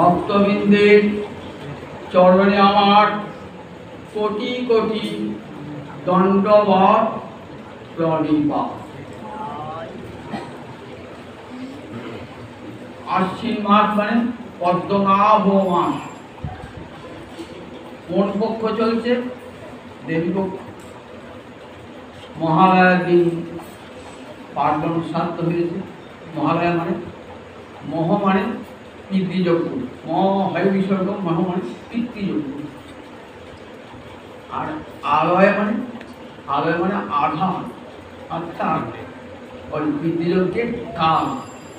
ভক্তবৃন্দের চরণে আমার কোটি কোটি দণ্ডবৎ প্রণিপাত। আশ্বিন মাস মানে পদ্মনাভ মাস। কোন পক্ষ চলছে? দেবী পক্ষ। মহালয়ার দিন পার্বণ শ্রাদ্ধ হয়েছে। মহালয়া মানে মহ মানে পিতৃযজ্ঞ, মহ হয় বিসর্গ, মহ মানে পিতৃযজ্ঞ। আর আলয় মানে আধান, অর্থাৎ ওই পিতৃযজ্ঞের কাল।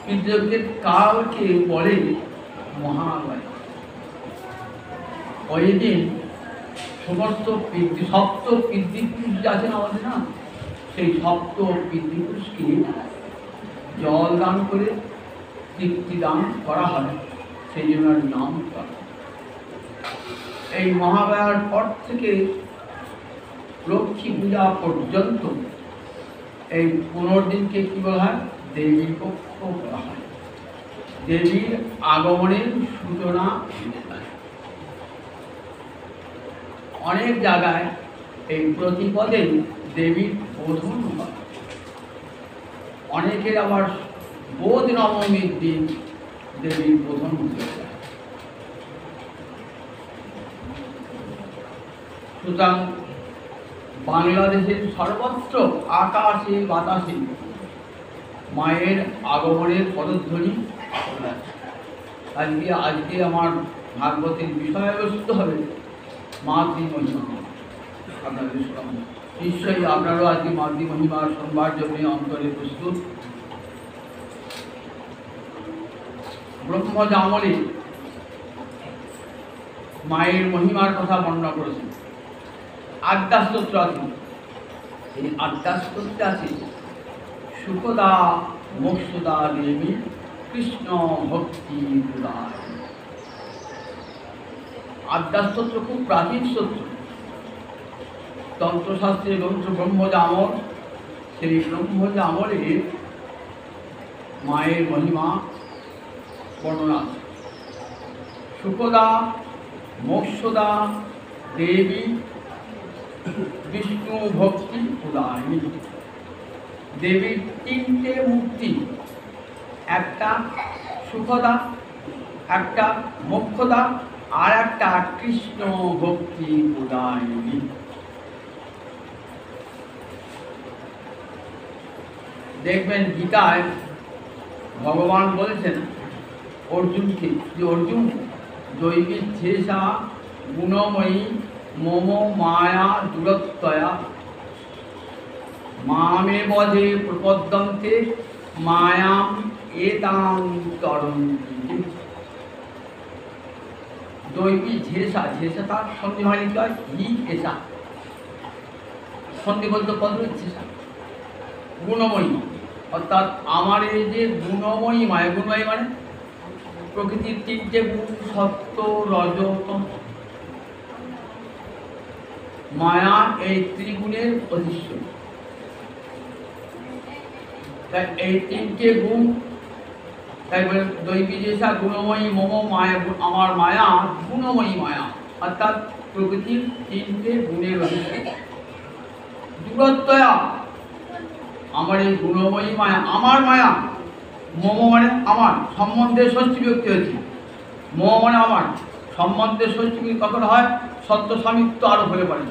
পিতৃযজ্ঞের কালকে বলে মহালয়া। ওই দিন সমস্ত সপ্ত পিতৃপুরুষ আছেন আমাদের না, সেই সপ্ত পিতৃপুরুষকে জল দান করে তৃপ্তি দান করা হয়, সেই জন্য নাম করা। এই মহালয়ার পর থেকে লক্ষ্মী পূজা পর্যন্ত এই 15 দিনকে কি বলা হয়? দেবী পক্ষ বলা হয়। দেবীর আগমনের সূচনা। অনেক জায়গায় এই প্রতিপদে দেবীর বোধন হয়। অনেকের আবার বোধ নবমীর দিন দেবীর বোধন হতে যায়। সুতরাং বাংলাদেশের সর্বত্র আকাশে বাতাসে মায়ের আগমনের পদধ্বনি। আজকে আমার ভাগবতের বিষয়বস্তু হবে মাতৃমহিমা। আপনাদের নিশ্চয়ই আপনারাও আজকে মাতৃমহিমা শুনবার জন্য অন্তরে প্রস্তুত। ব্রহ্মজ আমলে মায়ের মহিমার কথা বর্ণনা করেছেন। আদ্যাস্তোত্র আছে। এই আদ্যাস্তোত্রে আছে সুখদা মোক্ষদা দেবী কৃষ্ণ ভক্তি প্রদায়। আদ্যাস্তোত্র খুব প্রাচীন স্তোত্র। তন্ত্রশাস্ত্রে গ্রন্থ ব্রহ্মজ আমল। সেই ব্রহ্মজ আমলে মায়ের মহিমা বর্ণনা আছে। সুখদা মোক্ষদা দেবী বিষ্ণু ভক্তি প্রদায়িনী। দেবীর 3টে মূর্তি, একটা সুখদা, একটা মোক্ষদা, আর একটা কৃষ্ণ ভক্তি প্রদায়িনী। দেখবেন গীতায় ভগবান বলেছেন অর্জুনকে, যে অর্জুন দৈবিচ্ছেষা গুণময়ী মম মায়া দূরত্বয়া মামে বধে প্রপদ্যন্তে মায়াম এতাং তরন্তি। দৈবী ঝেষা, ঝেষা তার সন্ধি হয় হি এসা, সন্ধি বলতে পদ ঝেষা। গুণময়ী অর্থাৎ আমার এই যে গুণময়ী মায়া, গুণময়ী মানে প্রকৃতির 3টে গুণ, সত্য রজত মায়া, এই ত্রিগুণের অধীশ্বর। তাই এই 3টে গুণ, তাই বলে দৈবী যেসা গুণময়ী মম মায়া, আমার মায়া গুণময়ী মায়া, অর্থাৎ প্রকৃতির 3টে গুণের অধীশ্বর। দূরত্বয়া আমার এই গুণময়ী মায়া, আমার মায়া, মম মানে আমার, সম্বন্ধে ষষ্ঠী বিভক্তি হয়েছে। মম মানে আমার, সম্বন্ধে ষষ্ঠী বিভক্তি কখন হয়? সত্য স্বামিত্ব আরোপ হলে পারে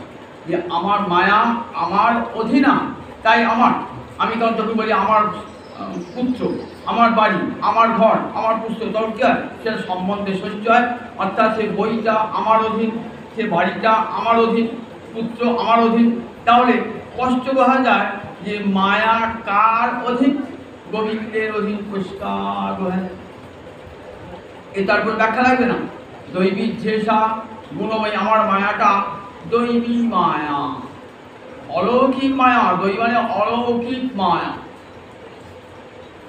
যে আমার মায়া আমার অধীনা, তাই আমার। আমি তখন বলি আমার পুত্র, আমার বাড়ি, আমার ঘর, আমার পুত্র, তখন কী হয়? সেটা সম্বন্ধে ষষ্ঠী হয়। অর্থাৎ সে বইটা আমার অধীন, সে বাড়িটা আমার অধীন, পুত্র আমার অধীন। তাহলে স্পষ্ট বোঝা যায় যে মায়া কার অধীন? গোবিন্দের অধীন। পরিষ্কার বোঝা যায়। তার কোনো ব্যাখ্যা লাগবে না। দৈবী ঝেষা গুণময়ী, আমার মায়াটা দৈবী মায়া, অলৌকিক মায়া। দৈবী মানে অলৌকিক মায়া।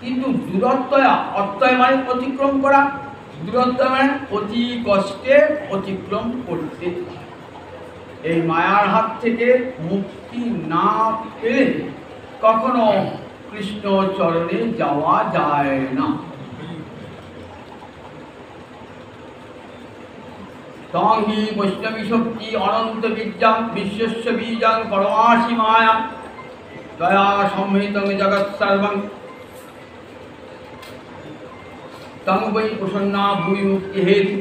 কিন্তু দূরত্বয়া, অত্যয় মানে অতিক্রম করা, দূরত্ব মানে অতি কষ্টে অতিক্রম করতে। এই মায়ার হাত থেকে মুক্তি না পেলে কখনো কৃষ্ণ চরণে যাওয়া যায় না। তং হি বৈষ্ণবী শক্তি অনন্ত বিদ্যাং বিশ্বস্য বীজং পরমাসি মায়া দয়া সংহিতং জগৎ সর্বং তং বৈ প্রসন্না ভূমি মুক্তি হেতু।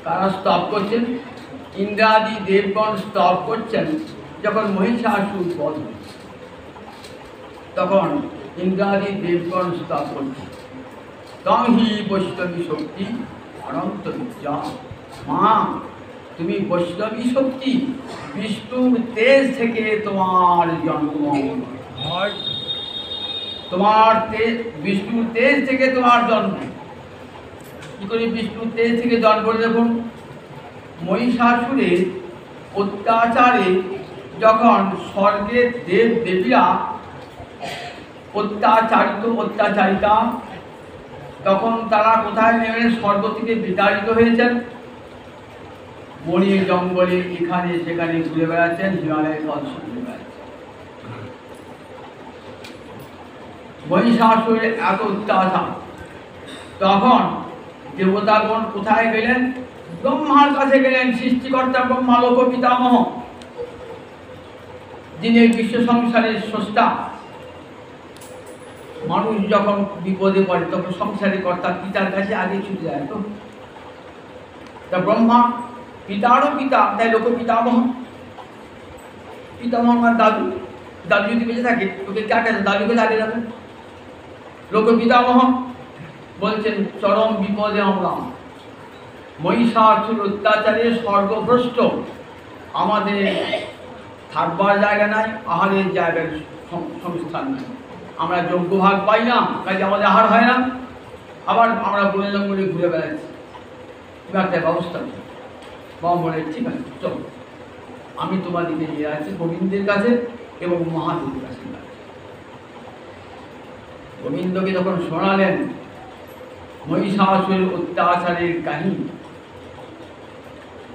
কারা স্তব করছেন? ইন্দ্রাদি দেবগণ স্তব করছেন। যখন মহিষাসুর বধ তখন ইন্দ্রাদি দেবগণ স্তব করছেন। তং হি বৈষ্ণবী শক্তি অনন্ত বিদ্যা। মা তুমি বৈষ্ণবী শক্তি, বিষ্ণুর তেজ থেকে তোমার জন্ম, তোমার তেজ, বিষ্ণুর তেজ থেকে তোমার জন্ম। কি করে বিষ্ণুর তেজ থেকে জন্ম? দেখুন, মহিষাসুরের অত্যাচারে যখন স্বর্গের দেব দেবীরা অত্যাচারিতা, তখন তারা কোথায় নেমে স্বর্গ থেকে বিতাড়িত হয়েছেন? বনে জঙ্গলে এখানে সেখানে ঘুরে বেড়াচ্ছেন, হিমালয়ের পথ ঘুরে বেড়াচ্ছেন। মহিষাসুরের এত অত্যাচার, তখন দেবতাগণ কোথায় গেলেন? ব্রহ্মার কাছে গেলেন। সৃষ্টিকর্তা ব্রহ্মা, লোক পিতামহ, যিনি বিশ্ব সংসারের স্রষ্টা। মানুষ যখন বিপদে পড়ে তখন সংসারের কর্তা পিতার কাছে আগে ছুটে যায়। তো তা ব্রহ্মা পিতারও পিতা, তাই লোক পিতামহ। পিতামহ আমার দাদু, দাদু যদি বেঁচে থাকে তোকে কাকে দাদুকে আগে যাবে। লোক পিতামহ বলছেন চরম বিপদে আমরা, মহিষাসুর অত্যাচারে স্বর্গভ্রষ্ট, আমাদের থাকবার জায়গা নাই, আহারের জায়গার সংস্থান নাই, আমরা যোগ্য ভাগ পাই না, কাজে আমাদের আহার হয় না, আবার আমরা বনে জঙ্গলে ঘুরে বেড়াচ্ছি। এবার তাই ব্যবস্থা নেই। বাবা বলে ঠিক আছে চলো, আমি তোমাদিকে নিয়ে যাচ্ছি গোবিন্দের কাছে এবং মহাদেবের কাছে। গোবিন্দকে যখন শোনালেন মহিষাসুরের অত্যাচারের কাহিনী,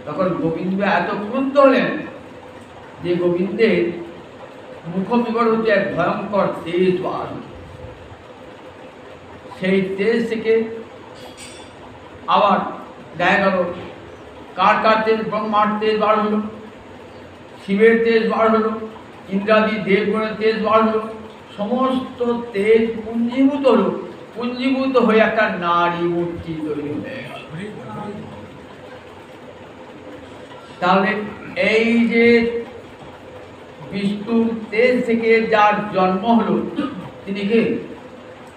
তখন গোবিন্দ এত ক্রুদ্ধ হলেন যে গোবিন্দের মুখ বিবর হচ্ছে এক ভয়ঙ্কর তেজ বার। সেই তেজ থেকে আবার দেখা গেল কার কার তেজ? ব্রহ্মার তেজ বার হলো, শিবের তেজ বার হলো, ইন্দ্রাদি দেবগণের তেজ বার হলো, সমস্ত তেজ পুঞ্জীভূত হলো, পুঞ্জীভূত হয়ে একটা নারী মূর্তি তৈরি হয়ে গেল। তাহলে এই যে বিষ্ণুর তেজ থেকে যার জন্ম হলো তিনি কে?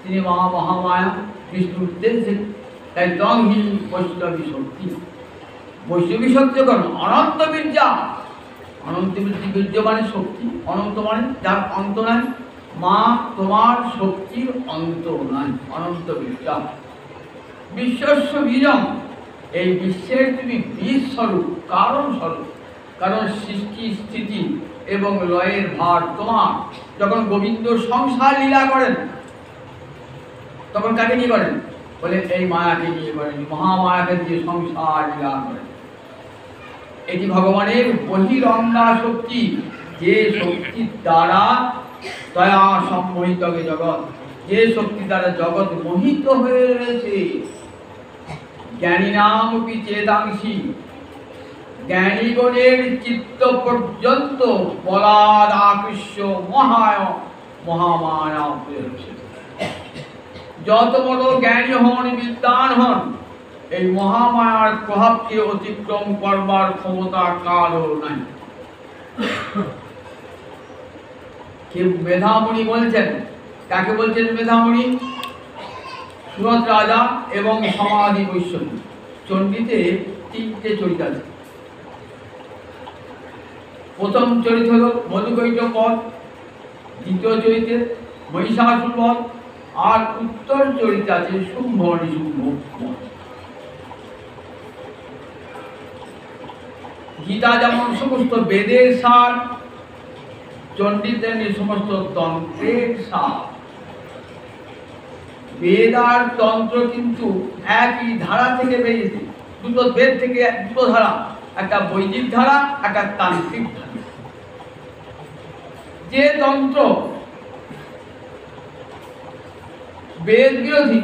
তিনি মহামায়া, বিষ্ণুর তেজ থেকে। তাই তং হি বৈষ্ণবী শক্তি। বৈষ্ণবী শক্তি যখন অনন্ত বিদ্যা, অনন্ত বীর্য মানে শক্তি, অনন্ত মানে যার অন্ত নাই। মা তোমার শক্তির অন্ত নাই, অনন্ত বিদ্যা। বিশ্বস্য বীজম, এই বিশ্বের তুমি বীজ স্বরূপ, কারণ স্বরূপ। কারণ সৃষ্টি স্থিতি এবং লয়ের ভার তোমার। যখন গোবিন্দ সংসার লীলা করেন তখন কাকে নিয়ে করেন? বলে এই মায়াকে নিয়ে করেন, মহামায়াকে দিয়ে সংসার লীলা করেন। এটি ভগবানের বহিরঙ্গা শক্তি, যে শক্তির দ্বারা দয়া সম্মোহিত জগৎ, যে শক্তি দ্বারা জগৎ মোহিত হয়ে রয়েছে। জ্ঞানী নামপি চেতাংশী, জ্ঞানীগণের চিত্ত পর্যন্ত বলাদ আকৃষ্য মহামায়া। যত বড় জ্ঞানী হন, বিদ্বান হন, এই মহামায়ার প্রভাবকে অতিক্রম করবার ক্ষমতা কারও নাই। কেউ মেধামণি বলছেন, কাকে বলছেন মেধামণি? সুরত রাজা এবং সমাধি বৈষ্ণবী। চণ্ডীতে তিনটে চরিত্র আছে। প্রথম চরিত্র হল মধুকৈট পদ, দ্বিতীয় চরিত্রে মহিষাসুর পদ, আর উত্তর চরিত্র আছে শুম্ভ নিশুম্ভ পদ। গীতা যেমন সমস্ত বেদের সার, চণ্ডী তেমনি সমস্ত তন্ত্রের সার। বেদ আর তন্ত্র কিন্তু একই ধারা থেকে বেরিয়েছে। দুটো বেদ থেকে দুটো ধারা, একটা বৈদিক ধারা, একটা তান্ত্রিক ধারা। যে তন্ত্র বেদ বিরোধী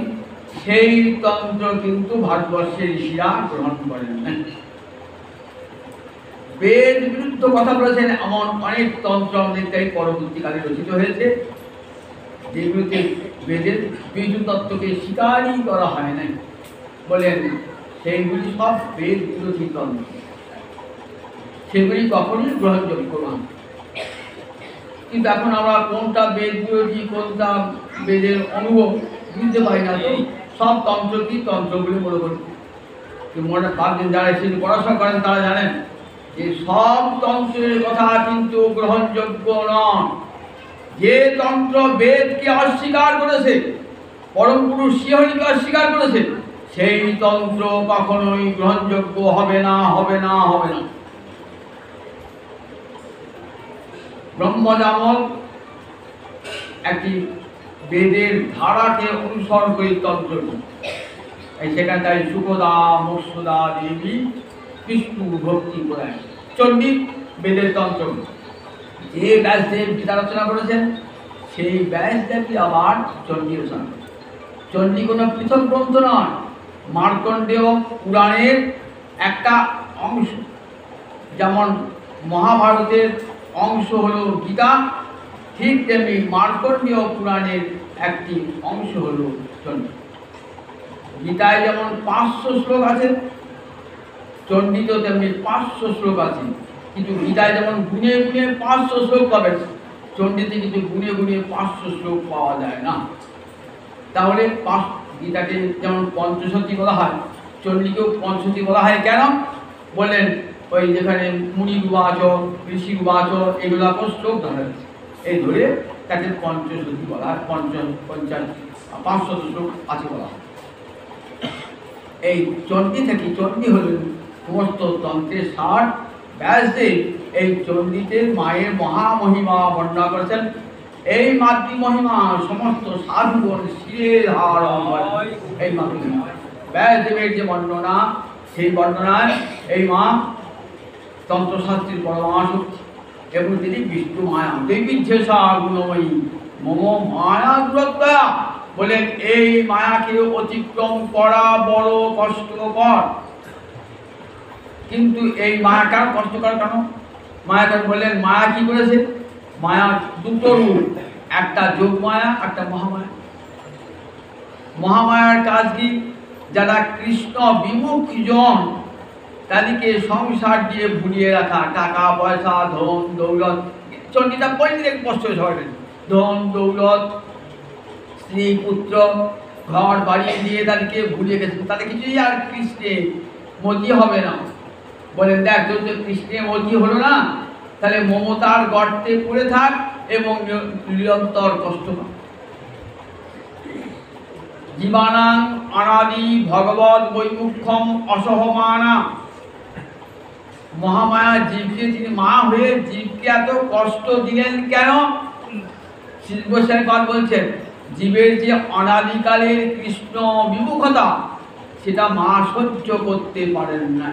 সেই তন্ত্র কিন্তু ভারতবর্ষের ঋষিরা গ্রহণ করেন না। বেদ বিরুদ্ধ কথা বলেছেন এমন অনেক তন্ত্র আমাদের পরবর্তীকালে রচিত হয়েছে, যেগুলোতে বেদের বিজু তত্ত্বকে স্বীকারই করা হয় নাই। বলেন সেইগুলি সব বেদ বিরোধী তন্ত্র, সেগুলি কখনই গ্রহণযোগ্য নয়। কিন্তু এখন আমরা কোনটা বেদ বিরোধী কোনটা বেদের অনুভব বুঝতে পারি না, তো সব তন্ত্রকেই তন্ত্রগুলি মনে করি। মনে ভাবছেন যারা সেটি পড়াশোনা করেন তারা জানেন যে সব তন্ত্রের কথা কিন্তু গ্রহণযোগ্য নয়। যে তন্ত্র বেদকে অস্বীকার করেছে, পরম পুরুষ শিহরিকে অস্বীকার করেছে, সেই তন্ত্র কখনোই গ্রহণযোগ্য হবে না, হবে না, হবে না। ব্রহ্মযামল একটি বেদের ধারাকে অনুসরণ করে তন্ত্রটি, সেখানে তাই সুখদা মৎস্যদা দেবী বিষ্ণু ভক্তি করেন। চণ্ডী বেদের তন্ত্র, যে ব্যাসদেব গীতা রচনা করেছেন সেই ব্যাসদেবই আবার চণ্ডী রচনা করেন। চণ্ডী কোনো পৃথক গ্রন্থ নয়, মার্কণ্ডেয় পুরাণের একটা অংশ। যেমন মহাভারতের অংশ হলো গীতা, ঠিক তেমনি মার্কণ্ডেয় পুরাণের একটি অংশ হলো চণ্ডী। গীতায় যেমন 500 শ্লোক আছে, চণ্ডীতেও তেমনি 500 শ্লোক আছে। কিন্তু গীতায় যেমন গুনে গুনে 500 শ্লোক পাবেন, চণ্ডীতে কিন্তু গুনে গুনে 500 শ্লোক পাওয়া যায় না। তাহলে গীতাকে যেমন পঞ্চশতী বলা হয়, চণ্ডীকেও পঞ্চশতী বলা হয় কেন? বললেন ওই যেখানে মুনি উবাচ, ঋষি উবাচ, এগুলা শ্লোক ধরা হয়েছে, এই ধরে তাকে পঞ্চশতী বলা হয়। 500 শ্লোক আছে বলা হয়। এই চণ্ডী থেকে, চণ্ডী হলেন সমস্ত তন্ত্রের সার। ব্যাসদেব এই চণ্ডীতে মায়ের মহামহিমা বর্ণনা করেছেন। এই মাতৃমহিমা সমস্ত সাধুগণ শিরে ধারণ করেন। এই মাতৃমহিমা ব্যাসদেবের যে বর্ণনা, সেই বর্ণনায় এই মা তন্ত্রশাস্ত্রীর পরমা শক্তি এবং তিনি বিষ্ণু মায়া দৈবিধ্যেশা গুণময়ী মম মায়া দুরত্বয়া। বলেন এই মায়াকে অতিক্রম করা বড় কষ্টকর। কিন্তু এই মায়া কেন কষ্টকর? কেন মায়া? বললেন মায়া কি করেছে? মায়া দুটো রূপ, একটা যোগ মায়া, একটা মহামায়া। মহামায়ার কাজ কি? যারা কৃষ্ণ বিমুখ জন তাদেরকে সংসার দিয়ে ভুলিয়ে রাখা, টাকা পয়সা ধন দৌলত। চণ্ডীটা পড়লে কষ্ট হয়ে ধন দৌলত স্ত্রী পুত্র ঘর বাড়ি দিয়ে তাদেরকে ভুলিয়ে গেছে, তাদের কিছুই আর কৃষ্ণে মতি হবে না। বলেন দেখ, যদি কৃষ্ণে মতি হলো না, তাহলে মমতার গর্তে পড়ে থাক এবং নিরন্তর কষ্ট পাক। জীবানাং অনাদি ভগবত বৈমুখ্যম অসহমানা। মহামায়া জীবকে, তিনি মা হয়ে জীবকে এত কষ্ট দিলেন কেন? শিল্পসার বলছেন জীবের যে অনাদিকালের কৃষ্ণ বিমুখতা, সেটা মা সহ্য করতে পারেন না।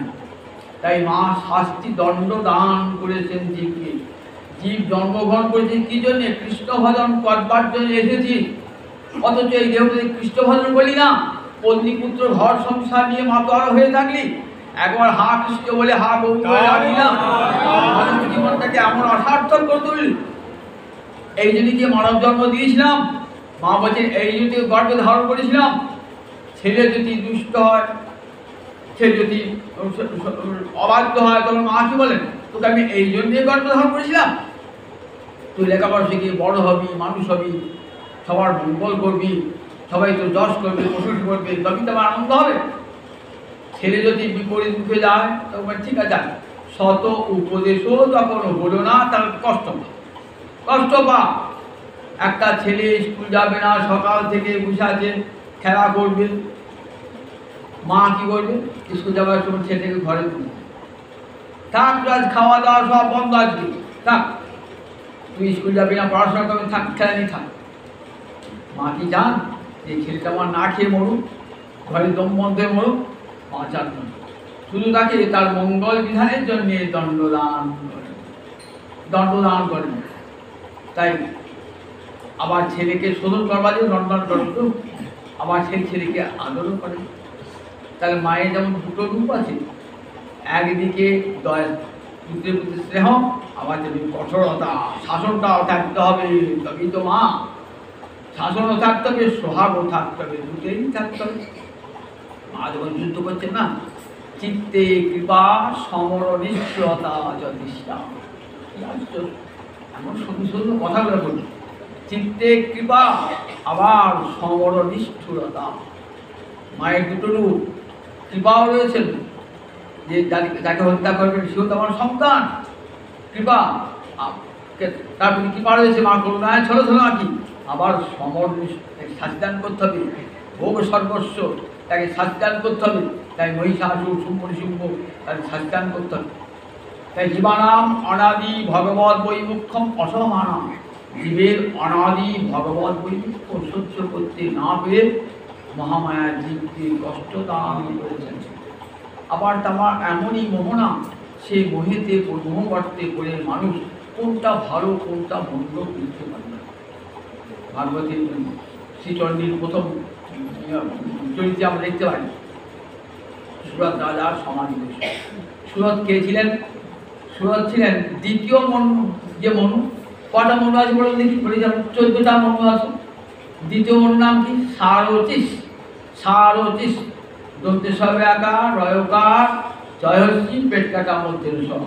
তাই মা শাস্তি দণ্ড দান করেছেন জীবকে। জীব জন্মগ্রহণ করেছে কি জন্যে? কৃষ্ণ ভজন করবার জন্য এসেছি। অথচ এই দেহকে কৃষ্ণ ভজন বলি না, পত্নীপুত্র ঘর সংসার নিয়ে মাতোয়ারা হয়ে থাকলি, একবার হা কৃষ্ণ বলে হা গৌরী বলে রাখলি না, মানব জীবনটাকে এমন অসার্থক করে তুললি। এই জন্য যে মানব জন্ম দিয়েছিলাম, মা বলছেন এই যদি গর্ভে ধারণ করেছিলাম। ছেলে যদি দুষ্ট হয়, ছেলে যদি অবাধ্য হয়, তখন মা কি বলেন? তোকে আমি এই জন্যই গর্ভে ধারণ করেছিলাম। তুই লেখাপড়া শিখে বড় হবি, মানুষ হবি, সবার মঙ্গল করবি, সবাই তোর যশ করবে, প্রশংসা করবে, তবে তো আমার আনন্দ হবে। ছেলে যদি বিপরীত মুখে যায় তখন ঠিক আছে, শত উপদেশও যখন হলো না, তার কষ্ট পা। একটা ছেলে স্কুল যাবে না, সকাল থেকে বসে আছে, খেলা করবে, মা কি করবে? স্কুল যাবার সময় ছেলেকে ঘরে থাক, আজ খাওয়া দাওয়া সব বন্ধ, আজকে থাক, তুই স্কুল যাবি না, পড়াশোনা করবি, থাক, খেলা নিয়ে থাক। মা কি জান এই ছেলেটা আমার না খেয়ে মরুক, ঘরে দম বন্ধে মরুক, মা চান না। শুধু তাকে তার মঙ্গল বিধানের জন্য দণ্ডদান করেন। তাই আবার ছেলেকে শোধন করবার জন্য দণ্ডন করত, আবার সেই ছেলেকে আদরও করে। তাহলে মায়ের যেমন দুটো রূপ আছে, একদিকে দয়া পুত্রের প্রতি স্নেহ, আবার যদি কঠোরতা, শাসনটাও থাকতে হবে, তবেই তো মা। শাসনও থাকতে হবে, সোহাগও থাকতে হবে, দুটোই থাকতে হবে। মা যখন যুদ্ধ করছেন না, চিত্তে কৃপা সমর নিষ্ঠুরতা যথেষ্টা, এমন সুন্দর সুন্দর কথাগুলো বলি। চিত্তে কৃপা, আবার সমর নিষ্ঠুরতা। মায়ের দুটো রূপ, কৃপাও রয়েছেন, যে যাকে হত্যা করবেন সেও তো আমার সন্তান, কৃপা তার প্রতি কৃপা রয়েছে, মা করুণায় ছোট ছোট আঁকি। আবার সমর শাস্তিদান করতে হবে, ভোগ সর্বস্ব তাকে শাস্তিদান করতে হবে। তাই মহিষাসুর শুম্ভ নিশুম্ভ তাকে শাস্তিদান করতে হবে। তাই জীবানাম অনাদি ভগবত বৈমুখ্যম অসমানাম, জীবের অনাদি ভগবত বৈমুখ্য সহ্য করতে না পেরে মহামায়া জীবকে কষ্ট দান করেছেন। আবার তার এমনই মোহনা, সেই মোহেতে মোহবর্তে করে মানুষ কোনটা ভালো কোনটা মন্দ বুঝতে পারে না। ভাগবতী শ্রীচণ্ডীর প্রথম চরিত্রে আমরা দেখতে পাই সুরত রাজার সমাধি। সুরত কে ছিলেন? সুরত ছিলেন দ্বিতীয় মনু। যে মনু, কটা মনু আছে বলে দেখি, বলে যাবেন 14টা মনু আছে। দ্বিতীয় মনুর নাম কি? সারচিস। সারচিস, দন্তেশ্বর আকার রয়কার জয়শ্রী পেট কাটা মধ্যে সব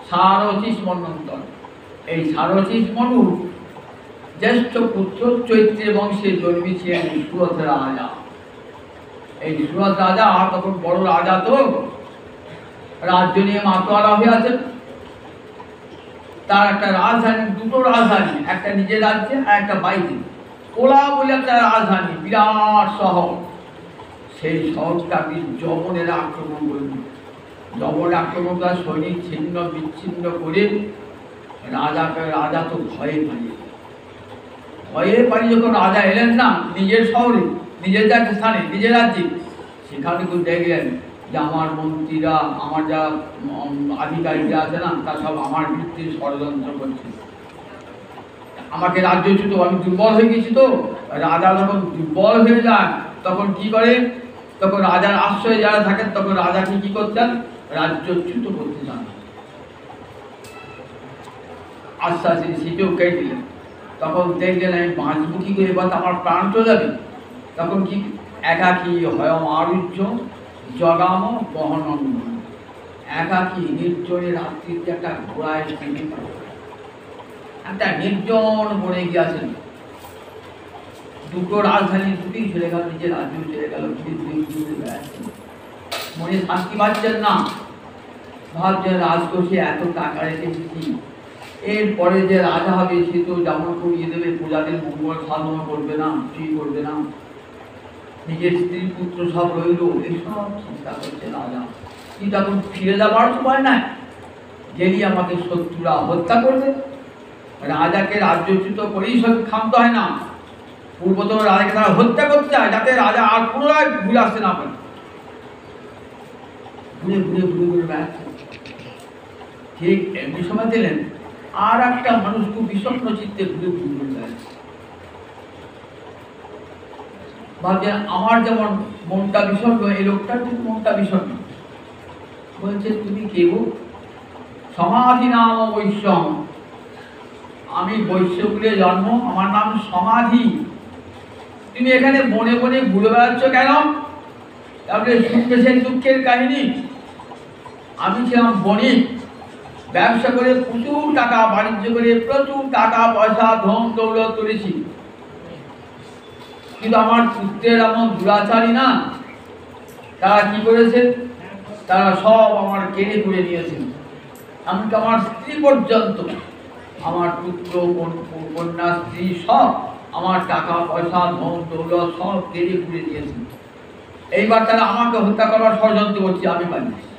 সারচিস মন্বন্তর। এই সারচিস মনুর জ্যেষ্ঠ পুত্র চৈত্রের বংশে জন্মেছিলেন সুরত রাজা। এই সুরত রাজা তখন বড় রাজা, তো রাজ্য নিয়ে মাতোয়ারা হয়ে আছেন। তার একটা রাজধানী, দুটো রাজধানী, একটা নিজের রাজ্যে আর একটা বাইরে। কোলা বলে একটা রাজধানী, বিরাট শহর। সেই শহরটাকে যবনেরা আক্রমণ করল। যবন আক্রমণ করার সৈনিক ছিন্ন বিচ্ছিন্ন করে রাজা তো ভয়ে পালিয়ে যখন রাজা এলেন না নিজের শহরে, নিজের যাকে স্থানে, নিজের রাজ্যে, সেখানে কেউ দেখলেন যে আমার মন্ত্রীরা, আমার যা আধিকারিকরা আছে না, তা সব আমার বিরুদ্ধে ষড়যন্ত্র করছে। আমাকে রাজ্যচ্যুত, আমি দুর্বল হয়ে গেছি। তো রাজা যখন দুর্বল হয়ে যায় তখন কি করে? তখন রাজার আশ্রয়ে যারা থাকেন তখন রাজাকে কি করতেন? রাজ্যচ্যুত করতে চান। আস্তে আস্তে সেটাও কেটে দিলেন। তখন দেখলেন আমি বাঁচবো কি করে, এবার আমার প্রাণ চলে যাবে। তখন কি? একাকী হয়ম আরুহ্য জগাম বহনম। একাকী নির্জনে রাত্রিতে একটা ঘোড়ায় চেপে একটা নির্জন বনে গিয়েছেন। দুটো রাজধানী দুটোই ছেড়ে গেল, নিজের রাজ্য ছেড়ে গেল, মনে শান্তি পাচ্ছেন না। ভাবছেন রাজকোষে এত টাকা রেখেছি, এরপরে যে রাজা হবে সে তো যেমন করিয়ে দেবে, প্রজাদের মঙ্গল সাধনা করবে না, কিছুই করবে না। নিজের স্ত্রী পুত্র সব রইল, এসব চিন্তা করছে রাজা। কিন্তু এখন ফিরে যাবার সময় নাই, গেলি আমাকে শত্রুরা হত্যা করবে। রাজাকে রাজ্যচ্যুত করেই সব ক্ষান্ত হয় না, পূর্বতন রাজাকে তারা হত্যা করতে চায়, যাতে রাজা আর পুনরায় ঘুরে আসতে না পারে। ঘুরে ঘুরে ঘুরে ঘুরে বেড়াচ্ছে। ঠিক এমনি সময় দিলেন আর একটা মানুষ খুব বিষণ্ণ চিত্তে ঘুরে ঘুরে ঘুরে বেড়াচ্ছে। ভাবছেন আমার যেমন মনটা বিষণ্ণ, এই লোকটার কিন্তু মনটা বিষণ্ণ। বলছে তুমি কে গো? সমাধি নাম বৈশ্যম। আমি বৈশ্যকুলে জন্ম, আমার নাম সমাধি। তুমি এখানে বনে বনে ঘুরে বেড়াচ্ছ কেন? তারপরে শুনবে সেই দুঃখের কাহিনী। আমি ছিলাম বণিক, ব্যবসা করে প্রচুর টাকা, বাণিজ্য করে প্রচুর টাকা পয়সা ধন দৌলত করেছি। কিন্তু আমার পুত্রের এমন দুরাচারী না, তারা কি করেছে? তারা সব আমার কেড়ে করে নিয়েছে। এমনকি আমার স্ত্রী পর্যন্ত, আমার পুত্র কন্যা স্ত্রী সব আমার টাকা পয়সা ধন দৌলত সব কেড়ে করে দিয়েছে। এইবার তারা আমাকে হত্যা করার ষড়যন্ত্র করছে। আমি পালিয়েছি,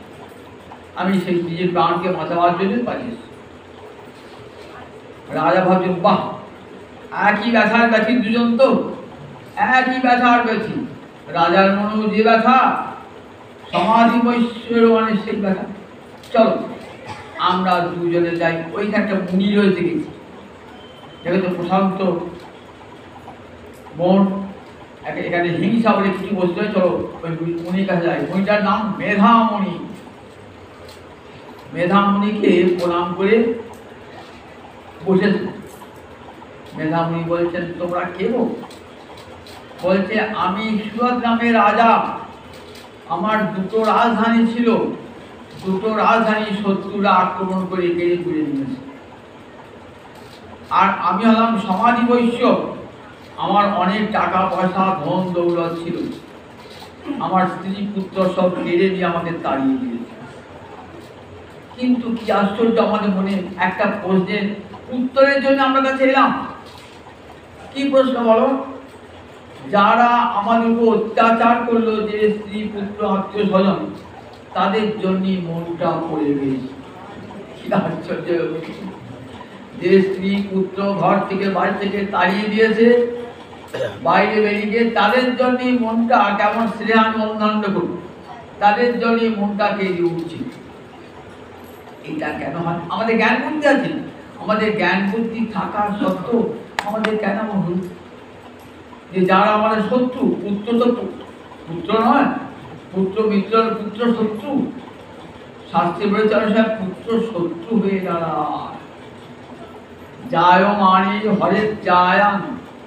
আমি সেই নিজের প্রাণকে বাঁচাবার জন্য পালিয়েছি। রাজা ভাবছেন বাহ, একই ব্যথার ব্যথী দুজন, তো একই ব্যথার ব্যথী। রাজার মনেও যে ব্যথা, সমাধি বৈশ্যের মানে সেই ব্যথা। চলো আমরা দুজনে যাই। ওইখানে একটা মুনি রয়েছে, গেছি, যেখানে প্রশান্ত বন, এখানে হিংসা বলে কিছু বসতে হয়, চলো ওই মুনির কাছে যাই। মুনিটার নাম মেধামণি। মেধামণিকে প্রণাম করে বসেছে। মেধামণি বলছেন, তোমরা কে গো? বলছে, আমি সুরত নামের রাজা। আমার দুটো রাজধানী ছিল, দুটো রাজধানী শত্রুরা আক্রমণ করে কেড়ে তুলে নিয়েছে। আর আমি হলাম সমাধি বৈশ্য, আমার অনেক টাকা পয়সা ধন দৌলত ছিল, আমার স্ত্রী পুত্র সব কেড়ে নিয়ে আমাকে তাড়িয়ে দিয়েছে। কিন্তু কি আশ্চর্য, আমাদের মনে একটা প্রশ্নের উত্তরের জন্য আমরা কাছে এলাম। কি প্রশ্ন বলো? যারা আমাদের উপর অত্যাচার করলো, যে স্ত্রী পুত্র আত্মীয় স্বজন, তাদের জন্য মনটা পড়ে গেছে। কি আশ্চর্য! যে স্ত্রী পুত্র ঘর থেকে বাড়ি থেকে তাড়িয়ে দিয়েছে, বাইরে বেরিয়ে, তাদের জন্য মনটা কেমন স্নেহানুবন্ধ করবে, তাদের জন্য মনটা কেঁদে উঠছে। এটা কেন হয়? আমাদের জ্ঞান বুদ্ধি আছে, আমাদের জ্ঞান বুদ্ধি থাকা সত্ত্বেও আমাদের কেন হল যে যারা আমাদের শত্রু, পুত্র তো পুত্র নয়, পুত্র মিত্র, পুত্র শত্রু। শাস্ত্রে বলেছে সাহেব, পুত্র শত্রু হয়ে দাঁড়ায়। জায়মানে হরের জায়ান,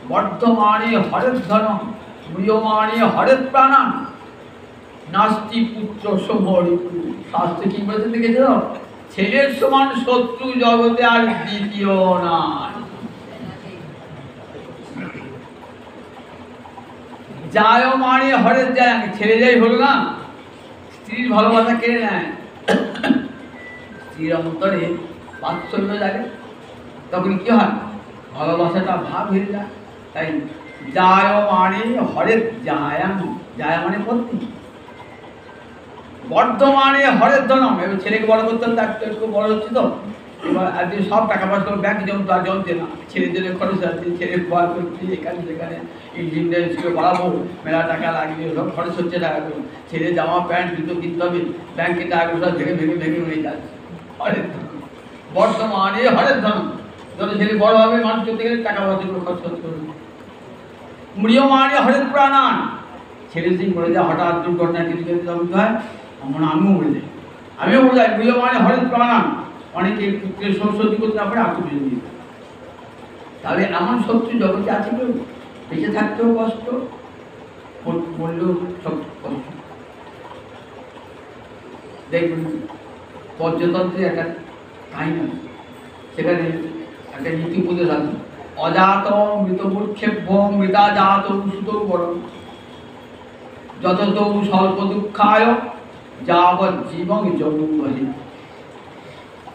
বর্ধমানে হরের ধনম, ম্রিয়মানে হরের প্রাণান, নাস্তি পুত্র সমরিপু। শাস্ত্রে কি বলেছে দেখেছ? ছেলের সমান শত্রু জগতে আর দ্বিতীয় নাই। জায়মানে হরের জায়ান, ছেলে যাই হলো না, স্ত্রীর ভালোবাসা কেড়ে নেয়। স্ত্রীর অন্তরে বাৎসল্য জাগে, তখন কি হয়? ভালোবাসাটা ভাব হয়ে যায়। তাই জায়মানে হরের জায়ান, জায়া মানে পত্নী, বর্ধমানে হরের ধনম। এবার ছেলেকে বড় করতে হলে একটু বড় হচ্ছে তো, এবার আজকে সব টাকা পয়সা ব্যাংক জমতো, আর জমতে না। ছেলেদের খরচ আছে, ছেলে খোয়া করছি, এখানে সেখানে ইঞ্জিনিয়ার স্কুলে বাড়াবো, মেলা টাকা লাগবে, সব খরচ হচ্ছে টাকাগুলো। ছেলে জামা প্যান্ট জুতো কিনতে হবে, ব্যাংকে টাকাগুলো সব ভেঙে ভেঙে ভেঙে হয়ে যাচ্ছে। হরের ধনম, বর্ধমানে হরের ধনম। যত ছেলে বড় হবে, মানুষ করতে গেলে টাকা পয়সাগুলো খরচ করবে। ম্রিয়মানে হরের প্রাণান, ছেলে যদি মরে যায় হঠাৎ দুর্ঘটনা কিছু কিছু তখন হয়, আমিও মরে যাই, আমিও মরে যাই। ম্রিয়মানে হরের প্রাণান, অনেকে পুত্রের সরস্বতী করতে না পারে আত্মীয় দিয়ে। তাহলে এমন শত্রু জগতে আছে কেউ? বেঁচে থাকতেও কষ্ট, মরলেও সব কষ্ট। দেখবেন পর্যতন্ত্রে একটা কাহিনী আছে, সেখানে একটা নীতি উপদেশ আছে, অজাত মৃত মূর্খেভ্য মৃতা জাত সুত বড়, যত স্বল্প দুঃখায় যাবৎ জীবন জন্মহি।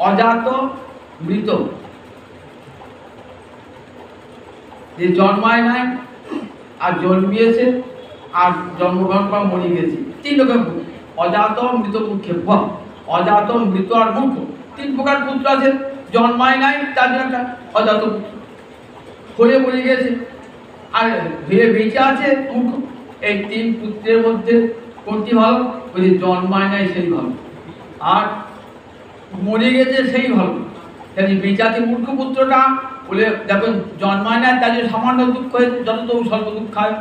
অজাত মৃত, যে জন্মায় নাই আর জন্মিয়েছে আর জন্মগ্রহণ করা মরে গেছে, তিন রকম। অজাত মৃত মূর্খেভ্য, অজাত মৃত আর মূর্খ, তিন প্রকার পুত্র আছে। জন্মায় নাই তার জন্য একটা অজাত পুত্র, হয়ে মরে গেছে, আর হয়ে বেঁচে আছে মূর্খ। এই তিন পুত্রের মধ্যে কোনটি ভালো? ওই যে জন্মায় নাই সেই ভালো, আর মরে গেছে সেই ভালো। তাই বেঁচে আছে মূর্খ পুত্রটা বলে দেখুন, জন্মায় নাই তার জন্য সামান্য দুঃখ হয়েছে, যত স্বল্প দুঃখ হয়।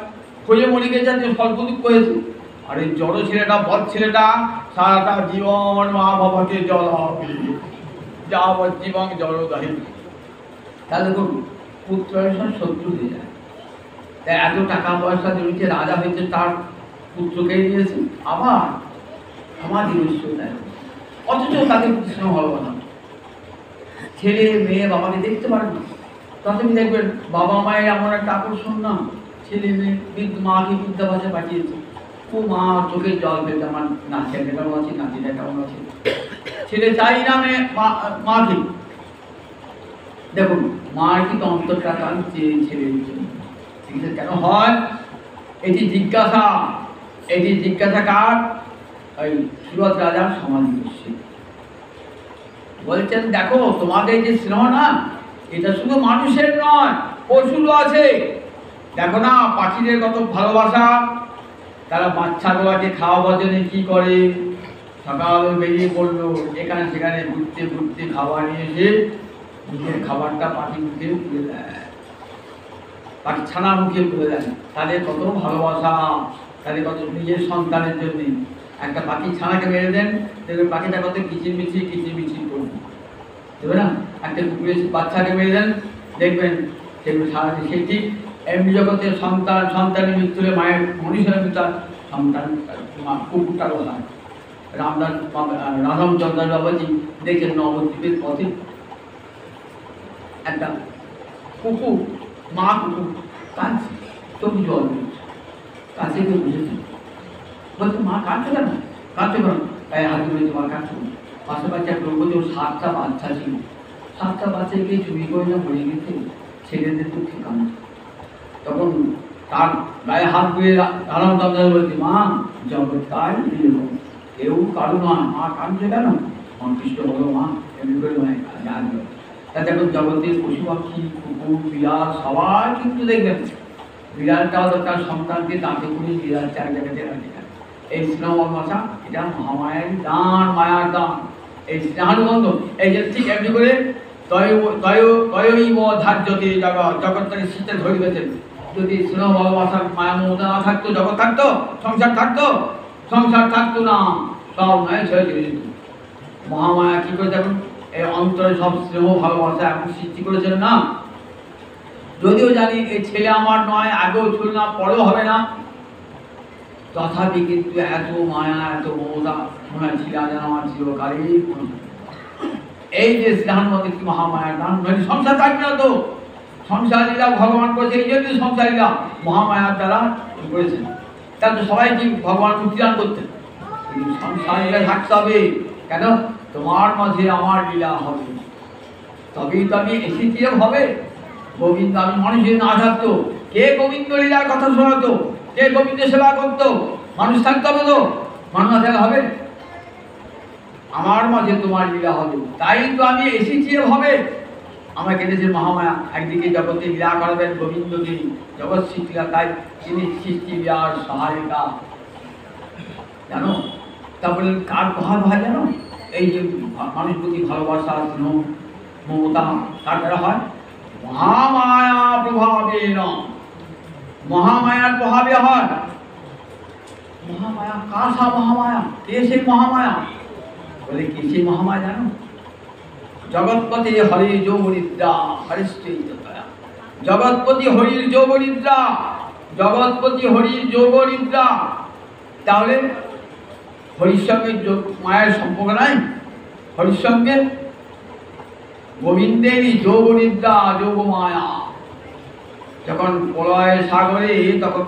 হয়ে মরে গেছে যে স্বল্প দুঃখ হয়েছে। আর এই জড় ছেলেটা, বদ ছেলেটা সারাটা জীবন মা বাবাকে জড়াবে, যাবৎ জীবন জড় গাহি। তাহলে দেখুন পুত্রের সঙ্গে শত্রু হয়ে যায়। তাই এত টাকা পয়সা জড়িয়ে রাজা হয়েছে, তার পুত্রকে দিয়েছে, আবার সমাধি বৈশ্য দেয়, অথচ তাদের কৃষ্ণ ভালোবাসা। ছেলে মেয়ে বাবাকে দেখতে পারে না, তথাপি দেখবেন বাবা মায়ের এমন একটা আকর্ষণ না, ছেলে মেয়ে মাকে বিদ্যাবাসে পাঠিয়েছে, ও মা চোখের জল ফেলতে, আমার নাতিটা কেমন আছে, নাতিটা কেমন আছে। ছেলে চাই না মাকে। দেখুন মার কিন্তু অন্তরটা কাঁদছে ছেলের জন্য। কেন হয়? এটি জিজ্ঞাসা, এটি জিজ্ঞাসা কার? ওই সুরত রাজার সমাধি বৈশ্য। বলছেন দেখো তোমাদের যে স্নেহ না, এটা শুধু মানুষের নয়, পশুরও আছে। দেখো না পাখিদের কত ভালোবাসা, তারা বাচ্চাগুলোকে খাওয়াবার জন্য কি করে, সকালে বেরিয়ে পড়লো, এখানে সেখানে ঘুরতে ঘুরতে খাবার নিয়ে এসে নিজের খাবারটা পাখি মুখে তুলে দেয়। পাখি ছানা মুখে তুলে দেন, তাদের কত ভালোবাসা, তাদের কত নিজের সন্তানের জন্য। একটা পাখি ছানাকে মেরে দেন, দেখবেন পাখিটা কত কিচিরমিচির করবে, দেবে না? একটা কুকুরের বাচ্চাকে মেরে দেন, দেখবেন সেগুলো সারাদিন। সে ঠিক এমনি জগতে সন্তানের মৃত্যু হলে মায়ের মনীষের মৃত্যু, সন্তান কুকুরটারও হয়। রামচন্দ্র বাবাজি দেখেন নবদ্বীপের পথে একটা কুকুর, মা কুকুর কাঁদছে, চোখ জল কাছে কেউ বুঝেছে, বলছে মা কাঁদছে কেন, কাঁদছে কেন? তাই হাত ধরেছে, মা কাঁদছে। পাশাপাশি একটা লোক বলছে 7টা বাচ্চা ছিল, 7টা বাচ্চাকে চুরি করে না মরে গেছে, ছেলেদের তো ঠিকানা। তখন তার গায়ে হাত ধুয়ে রামচন্দ্র বলছে, মা জগৎ তাই এরকম, কেউ কারো নয়, মা কাঁদছে কেন? কৃষ্ণ বলো মা, এমনি করে নয় জানবে। তাতে এখন জগতের পশু পাখি, কুকুর, বিড়াল সবাই কিন্তু দেখবেন, বিড়ালটাও তার সন্তানকে দাঁতে করে বিড়াল 4 জায়গাতে রাখে। এই স্নেহ ভাষা, এটা মহামায়ের দান, মায়ার দান। এই স্নেহানুবন্ধ, এই যে ঠিক এমনি করে তয়ৈব ধার্যতে জগৎ, জগৎটাকে শীতে ধরিবেছেন। যদি স্নেহ ভালোবাসার মায়া মমতা না থাকতো, জগৎ থাকতো, সংসার থাকতো? সংসার থাকতো না, সব নয় ছেড়ে চলে যেত। মহামায়া কি করে দেখুন, এই অন্তরে সব স্নেহ ভালোবাসা এখন সৃষ্টি করেছেন না। যদিও জানি এই ছেলে আমার নয়, আগেও ছিল না, পরেও হবে না, তথাপি কিন্তু এত মায়া, এত মমতা মনে ছিল যেন আমার চিরকালই। এই যে স্নেহানুবন্ধ কি মহামায়ার দান, নইলে সংসার থাকবে না তো। সংসার লীলা ভগবান করেছে, এই জন্য সংসার লীলা মহামায়ার দ্বারা করেছেন। তার তো সবাই কি ভগবান মুক্তিদান করতেন, কিন্তু সংসার লীলা থাকতে হবে। কেন? তোমার মাঝে আমার লীলা হবে, তবেই তো আমি এসেছি হবে। গোবিন্দ আমি মানুষের না থাকতো, কে গোবিন্দ লীলার কথা শোনাতো, কে গোবিন্দ সেবা করতো? মানুষ থাকতে হবে তো, মানুষ না থাকলে হবে? আমার মাঝে তোমার লীলা হবে, তাই তো আমি এসেছি হবে। আমাকে এনেছেন মহামায়া, একদিকে জগতে লীলা করবেন গোবিন্দকে, জগৎ সৃষ্টিকা, তাই তিনি সৃষ্টি লীলার সহায়িকা। জানো তারপরে কার প্রভাব হয় জানো? এই যে মানুষ প্রতি ভালোবাসা, স্নেহ, মমতা কার দ্বারা হয়? মহামায়া প্রভাবে না, মহামায়ার প্রভাবে হয়। মহামায়া কাসা মহামায়া, কে সেই মহামায়া? বলে কি সেই মহামায়া জানো? জগৎপতি হরির যোগনিদ্রা, হরিশ্চৈতয়া। জগৎপতি হরির যোগনিদ্রা, জগৎপতি হরির যোগনিদ্রা। তাহলে হরির সঙ্গে মায়ের সম্পর্ক নাই? হরির সঙ্গে গোবিন্দেরই যোগনিদ্রা, যোগমায়া। যখন প্রলয় সাগরে, তখন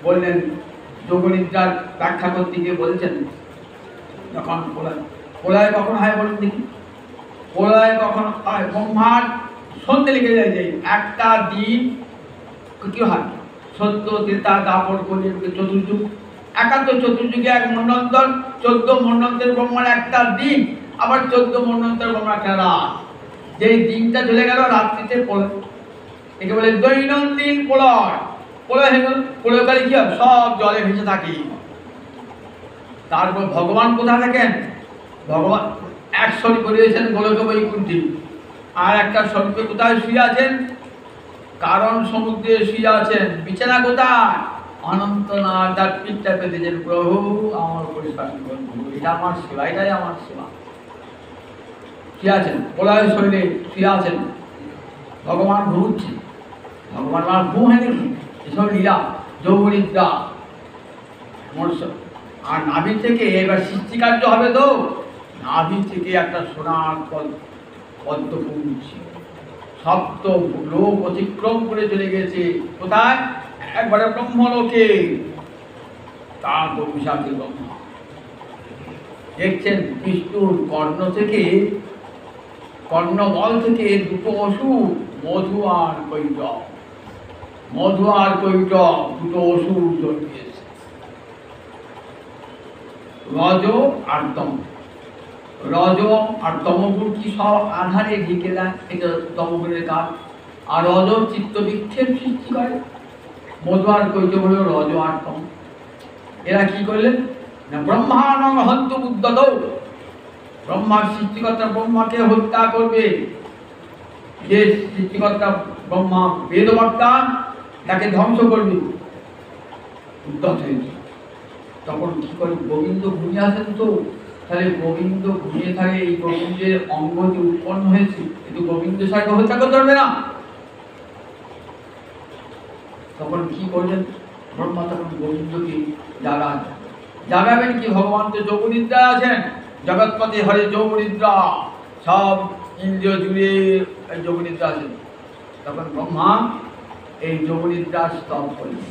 বললেন যোগনিদ্রার ব্যাখ্যা করতে গিয়ে বলছেন, যখন প্রলয় কখন হয় বলুন দেখি? প্রলয় কখন হয়? ব্রহ্মার সন্ধ্যে লেগে যায়, যে একটা দিন কি হয়, সত্য ত্রেতা দাপর কলিযুগ চতুর্যুগ, একান্ত চতুর্যুগে এক মন্বন্তর, 14 মন্বন্তের ব্রহ্মার একটা দিন, আবার 14 মন্বন্তের ব্রহ্মার একটা রাত। যেই দিনটা চলে গেল, রাত্রিতে প্রলয়, একে বলে দৈনন্দিন প্রলয়। প্রলয় হয়ে গেল, প্রলয়কালে কি হয়? সব জলে ভেসে থাকি। তারপর ভগবান কোথায় থাকেন? ভগবান এক শরীর করিয়েছেন গোলকে বৈকুণ্ঠে, আর একটা শরীরে কোথায় শুয়ে আছেন? কারণ সমুদ্রে শুয়ে আছেন। বিছানা কোথায়? অনন্তনাথ, তার পিঠটা পেতেছেন, প্রভু আমার পরিষ্কার করুন, এটা আমার সেবা, এটাই আমার সেবা। শুয়ে আছেন, প্রলয় শরীরে শুয়ে আছেন, ভগবান ঘুরছে। ভগবান আমার ঘুম হয় নাকি? এসব লীলা, যোগনিদ্রা। আর নাভি থেকে এবার সৃষ্টিকার্য হবে তো, নাভি থেকে একটা সোনার পদ্ম ফুলছে, সপ্ত লোক অতিক্রম করে চলে গেছে কোথায়? একবারে ব্রহ্মলোকে। তার তো বিশাল ব্রহ্মা দেখছেন, বিষ্ণুর কর্ণ থেকে, কর্ণবল থেকে দুটো অসুর, মধু আর কৈটব, মধু আর কৈটব দুটো অসুর জন্মিয়েছে, রজ আর তম। রজ আর তমগুণ কি সব আধারে ঢেকে দেয়, এটা তমগুণের কাজ। আর রজ চিত্ত বিক্ষেপ সৃষ্টি করে। মধু আর কৈটব হল রজ আর তম। এরা কি করলেন না, ব্রহ্মানং হন্তু উদ্যত, ব্রহ্মার সৃষ্টিকর্তা ব্রহ্মাকে হত্যা করবে। যে সৃষ্টিকর্তা ব্রহ্মা বেদবক্তা, তাকে ধ্বংস করবে। উদ্যত হয়েছে। তখন কি করে, গোবিন্দ ঘুমিয়ে আসেন তো, তাহলে গোবিন্দ ঘুমিয়ে থাকে, এই গোবিন্দের অঙ্গ যে উৎপন্ন হয়েছে কিন্তু গোবিন্দ সাহেব হত্যা করতে পারবে না। তখন কি করলেন ব্রহ্মা, তখন গোবিন্দকে জাগাবেন কি, ভগবান তো যোগনিদ্রা আছেন, জগৎপতি হরে যোগনিদ্রা, সব ইন্দ্রিয় জুড়ে এই যোগনিদ্রা আছেন। তখন ব্রহ্মা এই যোগনিদ্রা স্তব করলেন,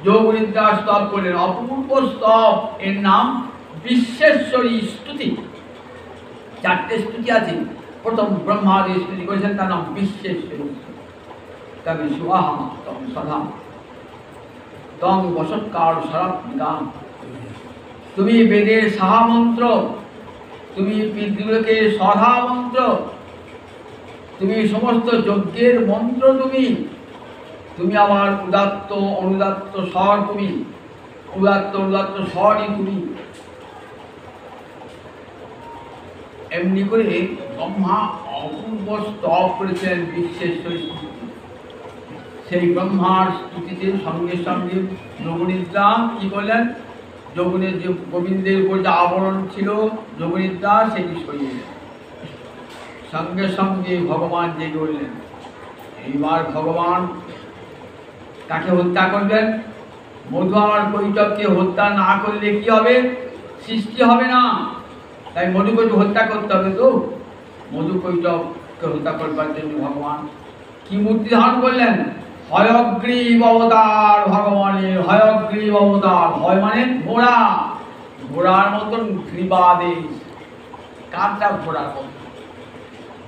যোগনিদ্রা স্তব করলেন, অপূর্ব স্তব, এর নাম বিশ্বেশ্বরী স্তুতি। 4টে স্তুতি আছে, প্রথম ব্রহ্মা যে স্তুতি করেছেন তার নাম বিশ্বেশ্বরী। তবে সুয়াহা তম সদা তং বসৎকার শরৎ, তুমি বেদের সাহা মন্ত্র, তুমি পিতৃলোকের সধা মন্ত্র, তুমি সমস্ত যজ্ঞের মন্ত্র, তুমি আমার উদাত্ত অনুদাত্ত স্বর, তুমি উদাত্ত অনুদাত্ত স্বরই তুমি। এমনি করে ব্রহ্মা অপূর্ব স্তব করেছেন বিশ্বেশ্বরী। সেই ব্রহ্মার স্তুতিতে সঙ্গে সঙ্গে যোগনিদ্রা কি করলেন, যোগনের যে গোবিন্দের উপর যে আবরণ ছিল যোগনিদ্রা, সেটি সরিয়ে গেলেন। সঙ্গে সঙ্গে ভগবান জেগে উঠলেন। এইবার ভগবান তাকে হত্যা করবেন। মধু আমার কৈটবকে হত্যা না করলে কি হবে, সৃষ্টি হবে না, তাই মধু কৈটব হত্যা করতে হবে। তো মধু কৈটবকে হত্যা করবার জন্য ভগবান কি মূর্তি ধারণ করলেন, হয়গ্রীব অবতার। ভগবানের হয়গ্রীব অবতার, হয় মানে ঘোড়া, ঘোড়ার মতন গ্রীবাদেশ, কাঁচা ঘোড়ার মতন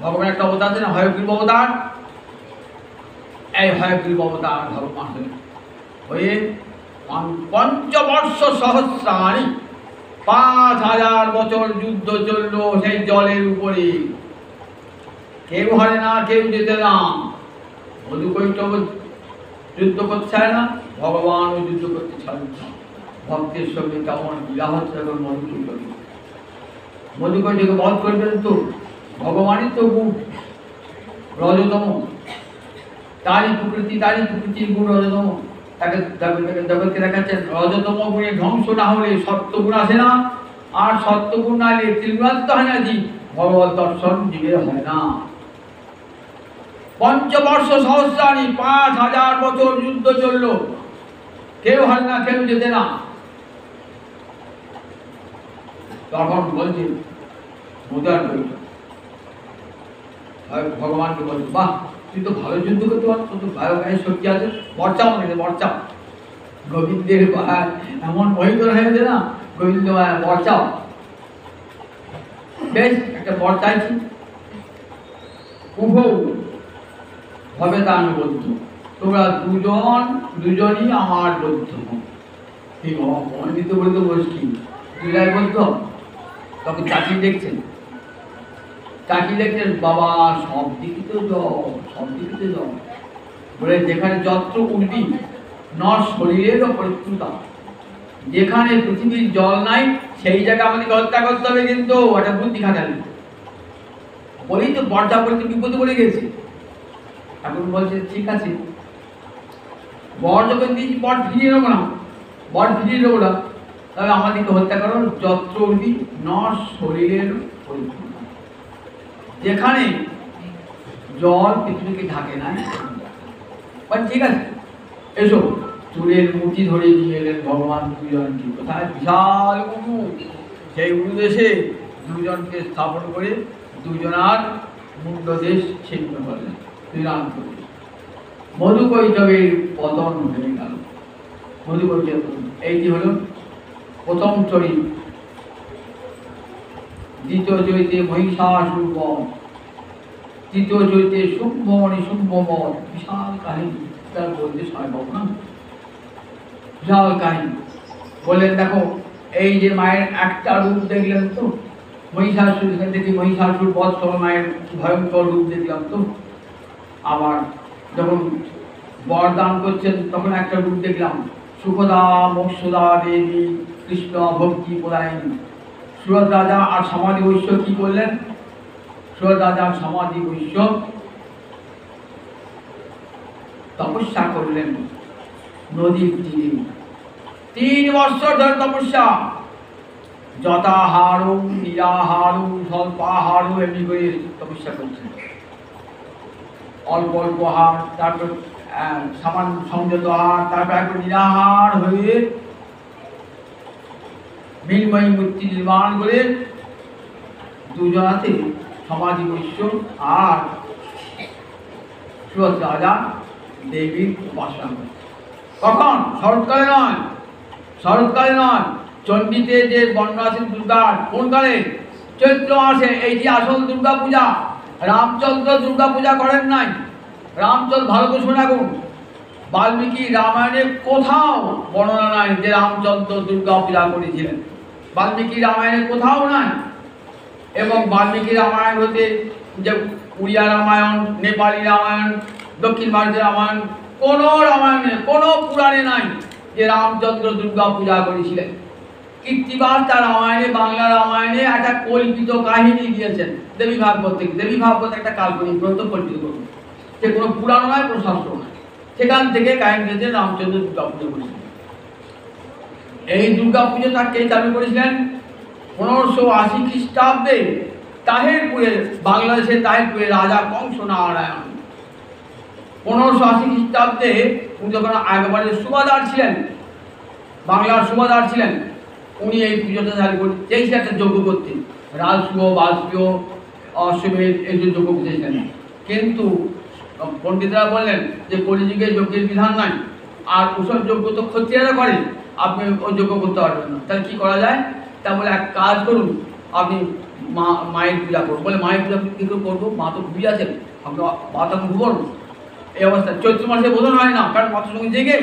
ভগবান একটা অবতার আছে না, হয়গ্রীব অবতার। এই হয়গ্রীব অবতার ভগবান হয়ে পঞ্চবর্ষ সহস্রাণি, 5000 বছর যুদ্ধ চলল সেই জলের উপরে, কেউ হারে না, কেউ যেতে না। মধু কৈটব যুদ্ধ করতে চায় না, ভগবানও যুদ্ধ করতে চায় না। ভক্তের সঙ্গে কেমন বিবাহ হচ্ছে এখন মধু কৈটব। মধু কৈটবকে বধ করবেন তো ভগবানই তো গুণ রজতম, তারই প্রকৃতির গুণ রজতম। তাকে জগৎকে দেখাচ্ছেন রজতম গুণে ধ্বংস না হলে সত্যগুণ আসে না, আর সত্যগুণ না হলে ত্রিগুণাত্ম হয় না, জি ভগবত দর্শন জীবের হয় না। পঞ্চবর্ষ সহস্রাণি, 5000 বছর যুদ্ধ চলল, কেউ হারে না, কেউ যেতে না। তখন বলছে মজার বলছে, ভগবানকে বলছে, বাহ তুই তো ভালো যুদ্ধ করতে পারছ, তোর ভালো গায়ে শক্তি আছে, মরচাও মানে মরচাও। গোবিন্দের এমন মহিতর হয়েছে না, গোবিন্দ মরচাও। বেশ, একটা বর চাইছি, উভয় হবে তার বদ্ধ, তোমরা দুজনই আমার বদ্ধ। ঠিক অমৃত বলতে বসছি দুলাই বদ্ধ। তখন চাকরি দেখছেন, বাবা সব দিকে তো জল বলে, যেখানে যত্র উঠবি নর শরীরেরও পরিত্রুতা, যেখানে পৃথিবীর জল নাই সেই জায়গায় আমাদেরকে হত্যা করতে হবে, কিন্তু ওটা বুদ্ধি খাটালে বলেই তো বর্ষা বলতে বিপদে পড়ে গেছে। এখন বলছে ঠিক আছে, বর যখন দিয়েছি বর ফিরিয়ে নেবো না, তবে আমাদেরকে হত্যা করো, যত্র উঠবি নর শরীরের পরিত্রুতা, যেখানে জল পৃথিবীকে ঢাকে না। ঠিক আছে, এসো। চুলের মুঠি ধরে নিয়ে এলেন ভগবান দুজনকে, কোথায় বিশাল উরু, সেই উরুদেশে দুজনকে স্থাপন করে দুজনার মুন্ডদেশ ছিন্ন করলেন, বিরাম করে। মধু কৈটবের পতন হয়ে গেল। মধু কৈটব এইটি হল প্রথম চরিত্র। দ্বিতীয় চরিত্রে মহিষাসুর বধ, তৃতীয় চরিত্রে শুম্ভমণি শুম্ভবধ। বিশাল কাহিনী, তার বলতে সম্ভব না, বিশাল কাহিনী। বললেন দেখো, এই যে মায়ের একটা রূপ দেখলেন তো, মহিষাসুর, এখান থেকে মহিষাসুর বধ সময় মায়ের ভয়ঙ্কর রূপ দেখলাম তো। আবার যখন বরদান করছেন তখন একটা রূপ দেখলাম, সুখদা মোক্ষদা দেবী কৃষ্ণ ভক্তি পরায়ণী। সুরত রাজা আর সমাধি বৈশ্য কি করলেন, সুরত রাজা সমাধি বৈশ্য তপস্যা করলেন নদীর তীরে। 3 বৎসর ধরে তপস্যা, যথাহার নিরাহার স্বল্পাহার এমনি করে তপস্যা করছেন। অল্প অল্প হার, তারপর সামান্য সংযত হার, তারপর একবার নিরাহার হয়ে মৃন্ময়ী মূর্তি নির্মাণ করে দুজনাতে সমাধি বৈশ্য আর সুরত রাজা দেবীর উপাসনা করে। কখন? শরৎকালে নয়, শরৎকালে নয়, চণ্ডীতে যে বর্ণ আছে দুর্গার, কোন কালে? চৈত্র মাসে। এইটি আসল দুর্গা পূজা। রামচন্দ্র দুর্গা পূজা করেন নাই। রামচন্দ্র ভালো করে শুনে রাখুন, বাল্মীকি রামায়ণে কোথাও বর্ণনা নাই যে রামচন্দ্র দুর্গা পূজা করেছিলেন। বাল্মীকি রামায়ণে কোথাও নাই। এবং বাল্মীকি রামায়ণ হতে যে উড়িয়া রামায়ণ, নেপালি রামায়ণ, দক্ষিণ ভারতের রামায়ণ, কোনো রামায়ণে, কোনো পুরাণে নাই যে রামচন্দ্র দুর্গা পূজা করেছিলেন। কীর্তিবাস তার রামায়ণে, বাংলা রামায়ণে একটা কল্পিত কাহিনী দিয়েছেন দেবী ভাগবত থেকে। দেবী ভাগবত একটা কাল্পনিক গ্রন্থ, কল্পিত গ্রন্থ, সে কোনো পুরাণ নয়, কোনো শাস্ত্র নয়। সেখান থেকে কাহিনী দিয়েছেন রামচন্দ্র দুর্গা পুজো করেছিলেন। এই দুর্গা পুজোটা কে চালু করেছিলেন? 1580 খ্রিস্টাব্দে তাহিরপুরে, বাংলাদেশের তাহিরপুরে রাজা কংস নারায়ণ। 1580 খ্রিস্টাব্দে উনি যখন একবারে সুবাদার ছিলেন, বাংলার সুবাদার ছিলেন, উনি এই পুজোটা চালু করে চেয়েছিলেন একটা যজ্ঞ করতে। রাজসূয়, বাজপেয়, অশ্বমেধ এই যে যজ্ঞ বুঝেছিলেন। কিন্তু পণ্ডিতরা বললেন যে কলিযুগে যজ্ঞের বিধান নাই, আর ওসব যজ্ঞ তো ক্ষত্রিয়রা করে, আপনি ওই যজ্ঞ করতে পারবেন না। তাহলে কী করা যায়? তা বলে এক কাজ করুন, আপনি মায়ের পূজা করুন। বলে মায়ের পূজা কী করে করবো? মা তো ঘুমিয়ে আছেন, আপনি মা তখন ঘুমন। এই অবস্থা চৈত্র মাসে বোধন হয় না, কারণ মাতার সঙ্গে জেগে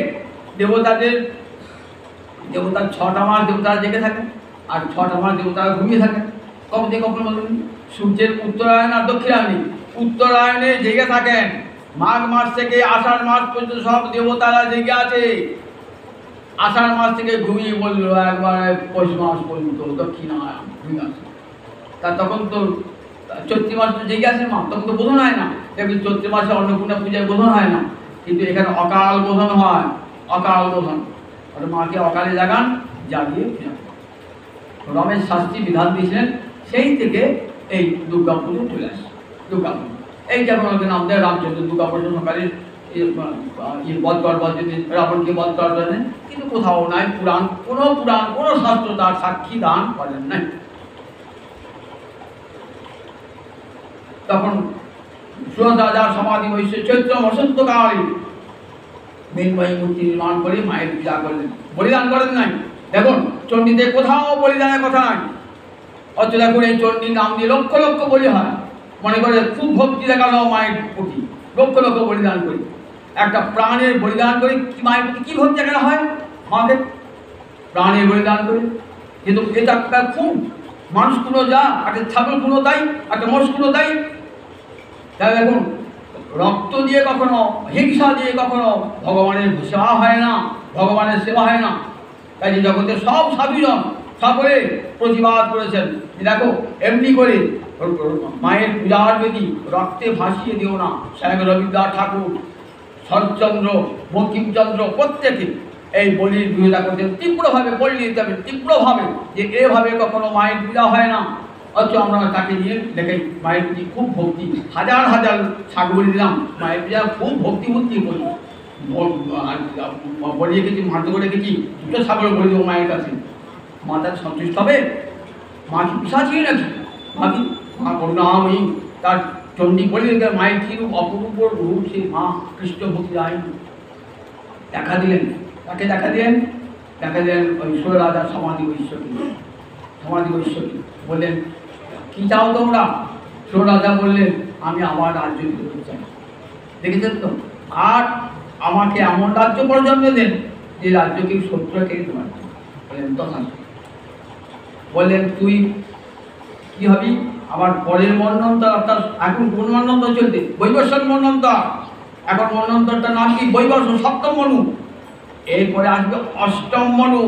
দেবতার 6টা মাস দেবতারা জেগে থাকেন, আর 6টা মাস দেবতারা ঘুমিয়ে থাকেন। কখন থেকে কখন বলুন? সূর্যের উত্তরায়ণ আর দক্ষিণায়নে। উত্তরায়ণে জেগে থাকেন, মাঘ মাস থেকে আষাঢ় মাস পর্যন্ত সব দেবতারা জেগে আছে। আষাঢ় মাস থেকে ঘুমিয়ে বললো একবার পৌষ মাস পর্যন্ত দক্ষিণায়ন ঘুমিয়ে আসে। তা তখন তো চৈত্র মাস তো জেগে আসে মা, তখন তো বোধন হয় না। দেখবেন চৈত্র মাসে অন্নপূর্ণা পূজায় বোধন হয় না, কিন্তু এখানে অকাল বোধন হয়। অকাল বোধন, আর মাকে অকালে জাগান, জাগিয়ে পূজা। রমেশ শাস্ত্রী বিধান দিয়েছিলেন, সেই থেকে এই দুর্গা পুজো চলে আসে। দুর্গা পুজো এই যেমন নাম দেয় রামচন্দ্র দুর্গা পুজো, সকালে বধ করবার জন্য রাবণকে বধ করার জন্য। কিন্তু কোথাও নাই পুরাণ, কোনো শাস্ত্র তার সাক্ষী দান করেন নাই। তখন সুরত রাজার সমাধি বৈশ্য চৈত্র বসন্তকালে মৃন্ময়ী মূর্তি নির্মাণ করে মায়ের পূজা করলেন। বলিদান করেন নাই। দেখুন চণ্ডীতে কোথাও বলিদানের কথা নাই। অথচ দেখুন এই চণ্ডীর নাম দিয়ে লক্ষ লক্ষ বলি হয়। মনে করে খুব ভক্তি দেখানো মায়ের প্রতি, লক্ষ লক্ষ বলিদান করি, একটা প্রাণের বলিদান করি। মায়ের প্রতি কী ভক্তি দেখানো হয়? মাকে প্রাণের বলিদান করি। কিন্তু এটা একটা খুব মানুষগুলো যা, একটা ছাগলগুলো তাই, একটা মোষগুলো তাই। তাই দেখুন রক্ত দিয়ে কখনো, হিংসা দিয়ে কখনো ভগবানের সেবা হয় না, ভগবানের সেবা হয় না। তাই যে জগতের সব সাধুজন সকলে প্রতিবাদ করেছেন, দেখো এমনি করে মায়ের পূজার বেদি রক্তে ভাসিয়ে দিও না। স্বয়ং রবীন্দ্রনাথ ঠাকুর, শরৎচন্দ্র, বঙ্কিমচন্দ্র প্রত্যেকে এই বলির বিরোধিতা করতেন তীব্রভাবে। বলি দিতে হবে তীব্রভাবে যে এভাবে কখনো মায়ের পূজা হয় না। অথচ আমরা তাকে নিয়ে দেখে মায়ের প্রতি খুব ভক্তি, হাজার হাজার ছাগল দিলাম, মায়ের পূজা খুব ভক্তি বলি। বলি রেখেছি, মার্দ করে রেখেছি, 2টো ছাগল বলে দেবো মায়ের কাছে। মা তার সন্তুষ্ট হবে? মা কি পিশাচি নাকি? মা করুণাময়ী, তার চণ্ডী বলি মায়ের কী রূপ, অপরূপ রূপ, সেই মা কৃষ্ণ ভক্তি আইন দেখা দিলেন। তাকে দেখা দিলেন ওই ষোলো রাজার সমাধি বৈশ্বরী বললেন, কী চাও তোমরা? ষোলো রাজা বললেন, আমি আমার রাজ্য দিতে চাই। দেখেছেন তো? আর আমাকে এমন রাজ্য পর্যন্ত দেন যে রাজ্যকে শত্রুরা কেড়ে দিতে পারছে। বললেন তখন বললেন, তুই কি হবি? আমার পরের মন্বন্তর, অর্থাৎ এখন কোন মন্বন্তর চলতে? বৈবস্বত মন্বন্তর। এখন মন্বন্তরটার নাম কি? বৈবস্ব, 7ম মনু। এরপরে আসবে 8ম মনু।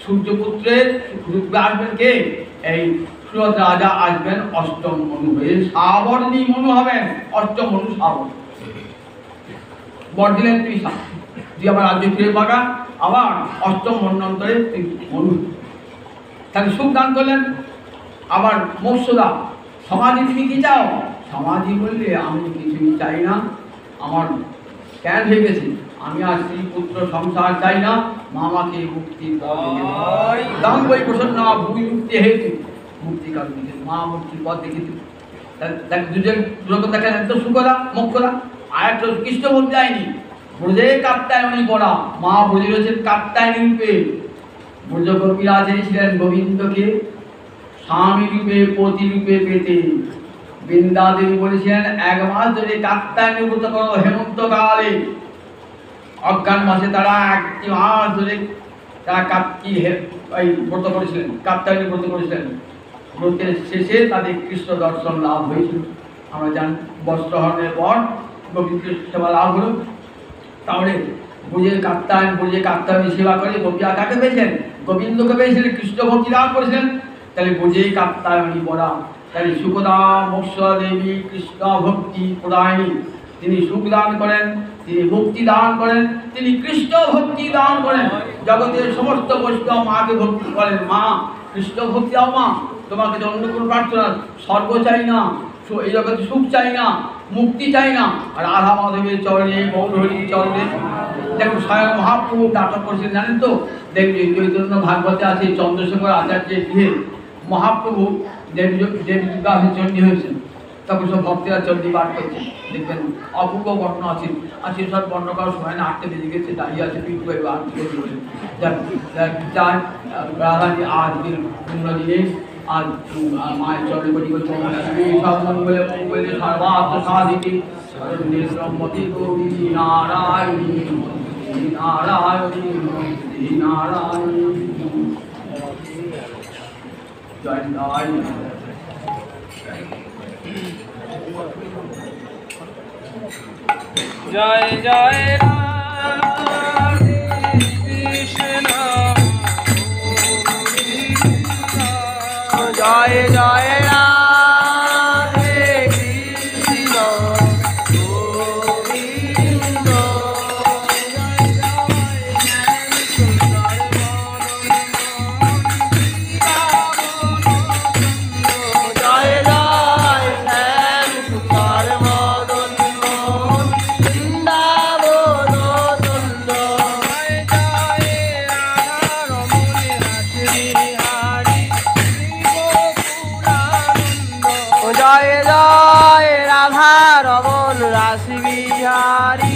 সূর্যপুত্রের আসবেন কে? এই সুরত রাজা আসবেন 8ম মনু হয়ে, সাবর্ণী মনু হবেন। 8ম মনু সাবর্ণ। বর দিলেন তুই তুই আবার রাজ্য ফিরে পাকা, আবার অষ্টম মন্বন্তরে তুই মনু তাকে সুখ দান করলেন। আবার মোক্ষদা সমাধি তুমি কি চাও? সমাধি বললে আমি কিছুই চাই না, আমার জ্ঞান হয়ে গেছে, আমি আর স্ত্রী পুত্র সংসার চাই না, মামাকে মুক্তির পথ দান বই প্রসন্ন ভূমি মুক্তি হেতু মুক্তি কারণ মা মুক্তির পথ দেখেছি। দেখ দুজন দুরকম দেখা তো সুখদা মোক্ষদা, আর একটা কৃষ্ণ বলতে যায়নি ব্রজে কাত্তায়নী পড়া, মা ব্রজে রয়েছেন কাত্তায়নী রূপে। ব্রজগোপীরা চেয়েছিলেন গোবিন্দকে স্বামী রূপে পতি রূপে পেতে। বৃন্দাদেবী বলেছিলেন 1 মাস ধরে কাত্তায়নী ব্রত করো হেমন্তকালে। অজ্ঞান মাসে তারা 1 মাস ধরে তারা ব্রত করেছিলেন, কাত্তায়নী ব্রত করেছিলেন। ব্রতের শেষে তাদের কৃষ্ণ দর্শন লাভ হয়েছিল। আমরা জানি বস্ত্রহরণের পর গোবিন্দ সেবা লাভ হলো। তাহলে বুঝে কাত্তায়নী সেবা করে গোপিয়া কাকে পেয়েছেন? গোবিন্দকে পেয়েছিলেন, কৃষ্ণ ভক্তি লাভ করেছেন। তাহলে বুঝে কাত্তায়নী পড়া। তাহলে সুখদা মোক্ষদা দেবী কৃষ্ণ ভক্তি প্রদায়নী, তিনি সুখ দান করেন, তিনি মুক্তি দান করেন, তিনি কৃষ্ণ ভক্তি দান করেন। জগতের সমস্ত বৈষ্ণব মাকে ভক্তি করেন, মা কৃষ্ণ ভক্তি দাও মা, তোমাকে যে অন্য কোনো প্রার্থনা স্বর্গ চাই না, এই জগতে সুখ চাই না, মুক্তি চাই না। আর রাধা মাধবের চরণে গৌরহরির চরণে দেখুন স্বয়ং মহাপ্রভু নাটক করেছেন জানেন তো, দেখবেন চৈতন্য ভাগবতে আছে চন্দ্রশেখর আচার্যের গৃহে মহাপ্রভু দেবী বিবাহের চণ্ডী হয়েছেন, তখন সব ভক্তেরা চণ্ডী পাঠ করছে, দেখবেন অপূর্ব বর্ণ আছে। আর সেসব বর্ণ করার সময় না 8টে বেজে গেছে, দাঁড়িয়ে আছে পিঠ করে রাধানী আজকের দিনে আজ মায়ের চরণে কোটি কোটি সব মঙ্গলে মঙ্গলে সর্বার্থ সাধিকে নির্ব্রহ্মতি গৌরী নারায়ণী নারায়ণী নারায়ণী জয় নারায়ণ। জয় জয় রাধে কৃষ্ণ, জয় জয় রাধে কৃষ্ণ গোবিন্দ, জয় জয় শ্যাম সুন্দর মদন মোহন বৃন্দাবন সুন্দ, জয় জয় রাধা রমন রাস বিহারী।